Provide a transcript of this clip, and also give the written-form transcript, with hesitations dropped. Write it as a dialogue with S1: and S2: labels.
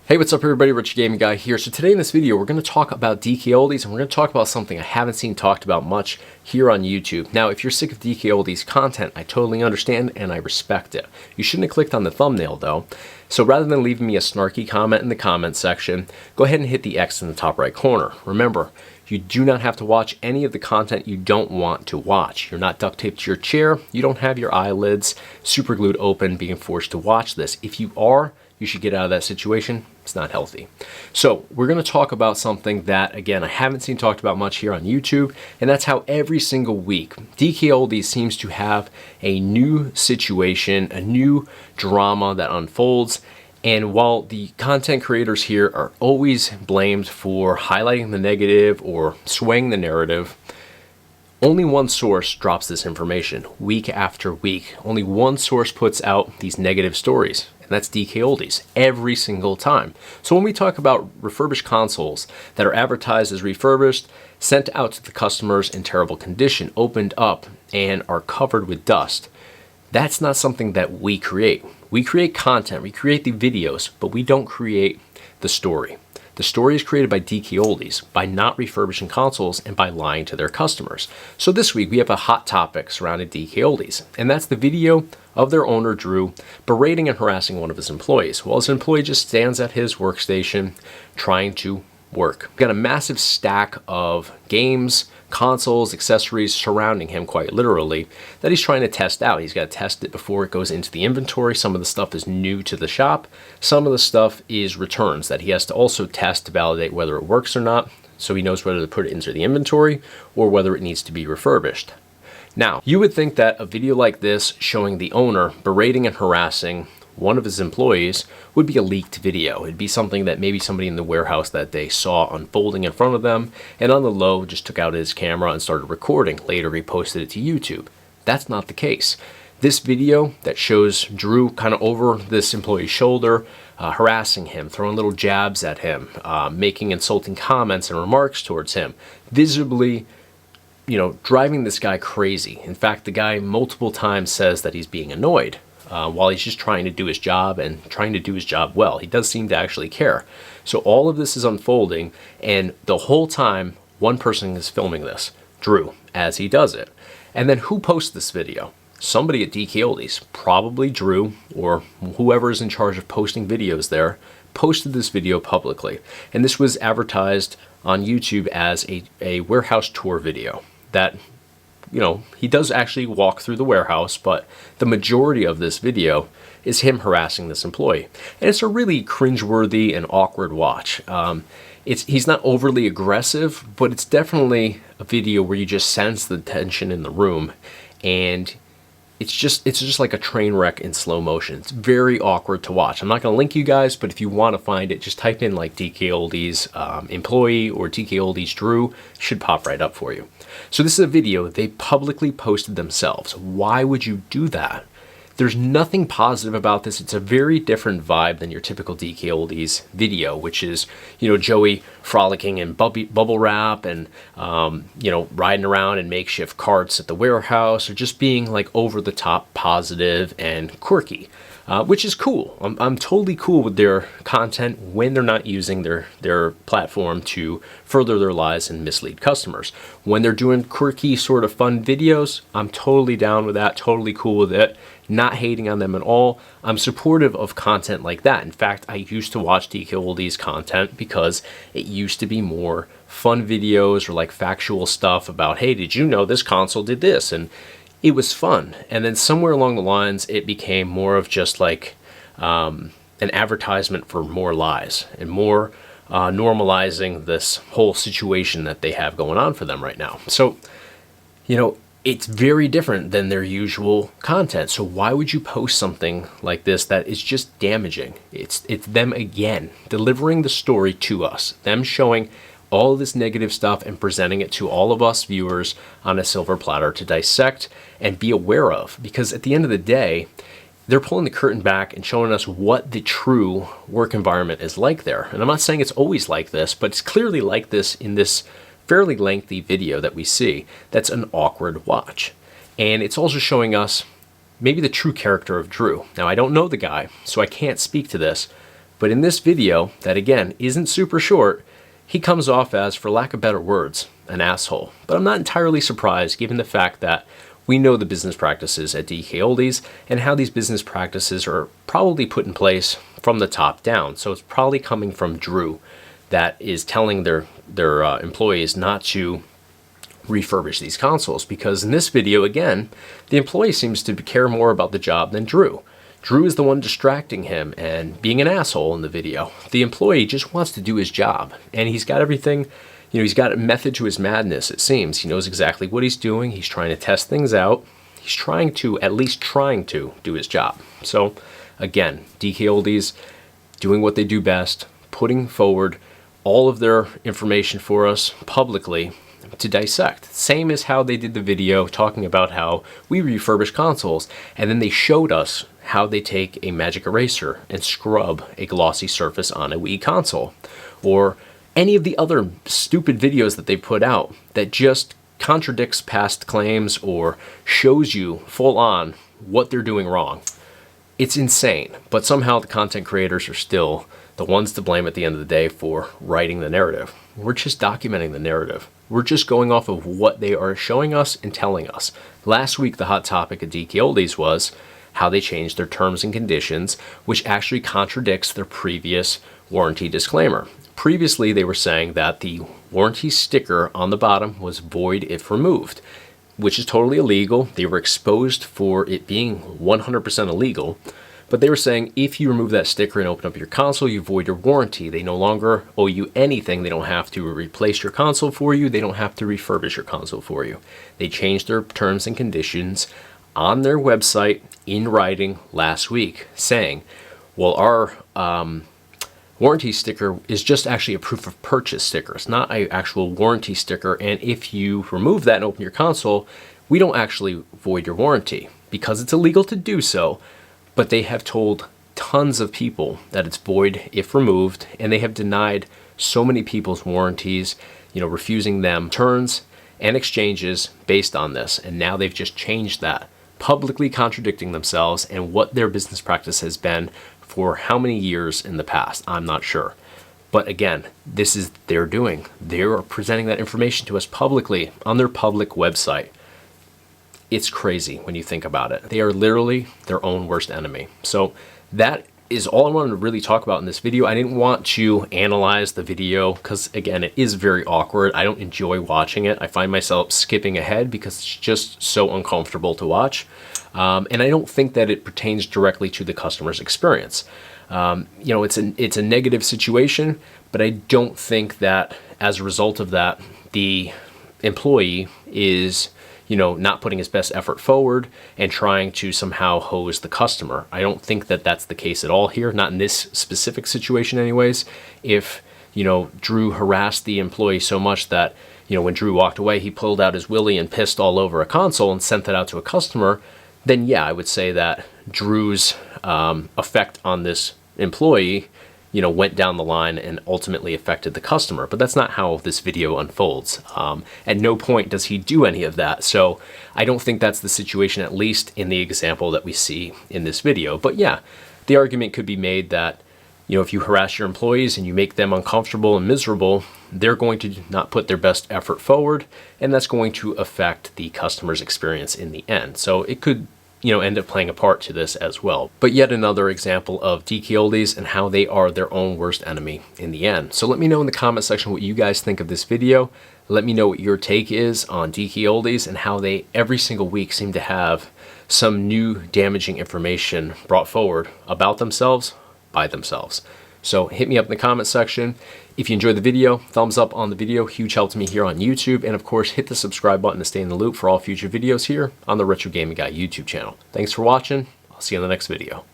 S1: Hey, what's up everybody, Rich Gaming Guy here. So today in this video, we're going to talk about DKOLDIES, and we're going to talk about something I haven't seen talked about much here on YouTube. Now, if you're sick of DKOLDIES content, I totally understand and I respect it. You shouldn't have clicked on the thumbnail though. So rather than leaving me a snarky comment in the comment section, go ahead and hit the X in the top right corner. Remember, you do not have to watch any of the content you don't want to watch. You're not duct taped to your chair. You don't have your eyelids super glued open being forced to watch this. If you are, you should get out of that situation. It's not healthy. So we're going to talk about something that, again, I haven't seen talked about much here on YouTube, and that's how every single week DKOLDIES seems to have a new situation, a new drama that unfolds. And while the content creators here are always blamed for highlighting the negative or swaying the narrative, only one source drops this information week after week. Only one source puts out these negative stories, and that's DKOLDIES every single time. So when we talk about refurbished consoles that are advertised as refurbished, sent out to the customers in terrible condition, opened up, and are covered with dust, that's not something that we create. We create content, we create the videos, but we don't create the story. The story is created by DKOLDIES by not refurbishing consoles and by lying to their customers. So this week we have a hot topic surrounding DKOLDIES, and that's the video of their owner Drew berating and harassing one of his employees while his employee just stands at his workstation trying to work. We've got a massive stack of games, consoles, accessories surrounding him, quite literally, that he's trying to test out. He's got to test it before it goes into the inventory. Some of the stuff is new to the shop. Some of the stuff is returns that he has to also test to validate whether it works or not, so he knows whether to put it into the inventory or whether it needs to be refurbished. Now, you would think that a video like this showing the owner berating and harassing one of his employees would be a leaked video. It'd be something that maybe somebody in the warehouse that they saw unfolding in front of them, and on the low just took out his camera and started recording, later reposted it to YouTube. That's not the case. This video that shows Drew kind of over this employee's shoulder, harassing him, throwing little jabs at him, making insulting comments and remarks towards him, visibly, driving this guy crazy. In fact, the guy multiple times says that he's being annoyed. While he's just trying to do his job and trying to do his job well. He does seem to actually care. So all of this is unfolding, and the whole time, one person is filming this, Drew, as he does it. And then who posts this video? Somebody at DKOLDIES, probably Drew or whoever is in charge of posting videos there, posted this video publicly. And this was advertised on YouTube as a warehouse tour video that, he does actually walk through the warehouse, but the majority of this video is him harassing this employee. And it's a really cringeworthy and awkward watch. He's not overly aggressive, but it's definitely a video where you just sense the tension in the room, and it's just like a train wreck in slow motion. It's very awkward to watch. I'm not going to link you guys, but if you want to find it, just type in like DKOLDIES employee or DKOLDIES Drew. It should pop right up for you. So this is a video they publicly posted themselves. Why would you do that? There's nothing positive about this. It's a very different vibe than your typical DKOLDIES video, which is, Joey frolicking in bubble wrap and, riding around in makeshift carts at the warehouse, or just being like over the top positive and quirky, which is cool. I'm totally cool with their content when they're not using their platform to further their lies and mislead customers. When they're doing quirky sort of fun videos, I'm totally down with that, totally cool with it. Not hating on them at all. I'm supportive of content like that. In fact, I used to watch DKOLDIES content because it used to be more fun videos or like factual stuff about, hey, did you know this console did this? And it was fun. And then somewhere along the lines, it became more of just like an advertisement for more lies and more normalizing this whole situation that they have going on for them right now. So, it's very different than their usual content. So why would you post something like this that is just damaging? It's them again delivering the story to us, them showing all of this negative stuff and presenting it to all of us viewers on a silver platter to dissect and be aware of. Because at the end of the day, they're pulling the curtain back and showing us what the true work environment is like there. And I'm not saying it's always like this, but it's clearly like this in this fairly lengthy video that we see that's an awkward watch. And it's also showing us maybe the true character of Drew. Now, I don't know the guy, so I can't speak to this, But in this video, that again isn't super short, he comes off as, for lack of better words, an asshole. But I'm not entirely surprised given the fact that we know the business practices at DKOLDIES and how these business practices are probably put in place from the top down. So it's probably coming from Drew that is telling their employees not to refurbish these consoles, because in this video, again, the employee seems to care more about the job than Drew. Drew is the one distracting him and being an asshole in the video. The employee just wants to do his job, and he's got everything, he's got a method to his madness, it seems. He knows exactly what he's doing. He's trying to test things out. He's trying to do his job. So again, DKOLDIES doing what they do best, putting forward all of their information for us publicly to dissect. Same as how they did the video talking about how we refurbish consoles, and then they showed us how they take a magic eraser and scrub a glossy surface on a Wii console, or any of the other stupid videos that they put out that just contradicts past claims or shows you full on what they're doing wrong. It's insane, but somehow the content creators are still the ones to blame at the end of the day for writing the narrative. We're just documenting the narrative. We're just going off of what they are showing us and telling us. Last week, the hot topic at DKOLDIES was how they changed their terms and conditions, which actually contradicts their previous warranty disclaimer. Previously, they were saying that the warranty sticker on the bottom was void if removed, which is totally illegal. They were exposed for it being 100% illegal. But they were saying if you remove that sticker and open up your console, you void your warranty. They no longer owe you anything. They don't have to replace your console for you. They don't have to refurbish your console for you. They changed their terms and conditions on their website in writing last week, saying, well, our warranty sticker is just actually a proof of purchase sticker. It's not an actual warranty sticker. And if you remove that and open your console, we don't actually void your warranty because it's illegal to do so. But they have told tons of people that it's void if removed, and they have denied so many people's warranties, refusing them turns and exchanges based on this. And now they've just changed that, publicly contradicting themselves and what their business practice has been for how many years in the past. I'm not sure. But again, this is their doing. They are presenting that information to us publicly on their public website. It's crazy when you think about it. They are literally their own worst enemy. So that is all I wanted to really talk about in this video. I didn't want to analyze the video because, again, it is very awkward. I don't enjoy watching it. I find myself skipping ahead because it's just so uncomfortable to watch. And I don't think that it pertains directly to the customer's experience. It's a negative situation, but I don't think that as a result of that, the employee is not putting his best effort forward and trying to somehow hose the customer. I don't think that that's the case at all here, not in this specific situation anyways. If, Drew harassed the employee so much that, when Drew walked away, he pulled out his willy and pissed all over a console and sent that out to a customer, then yeah, I would say that Drew's effect on this employee went down the line and ultimately affected the customer. But that's not how this video unfolds. At no point does he do any of that. So I don't think that's the situation, at least in the example that we see in this video. But yeah, the argument could be made that, if you harass your employees and you make them uncomfortable and miserable, they're going to not put their best effort forward, and that's going to affect the customer's experience in the end. So it could end up playing a part to this as well. But yet another example of DKOLDIES and how they are their own worst enemy in the end. So let me know in the comment section what you guys think of this video. Let me know what your take is on DKOLDIES and how they every single week seem to have some new damaging information brought forward about themselves by themselves. So hit me up in the comment section. If you enjoyed the video, thumbs up on the video, huge help to me here on YouTube. And of course, hit the subscribe button to stay in the loop for all future videos here on the Retro Gaming Guy YouTube channel. Thanks for watching. I'll see you in the next video.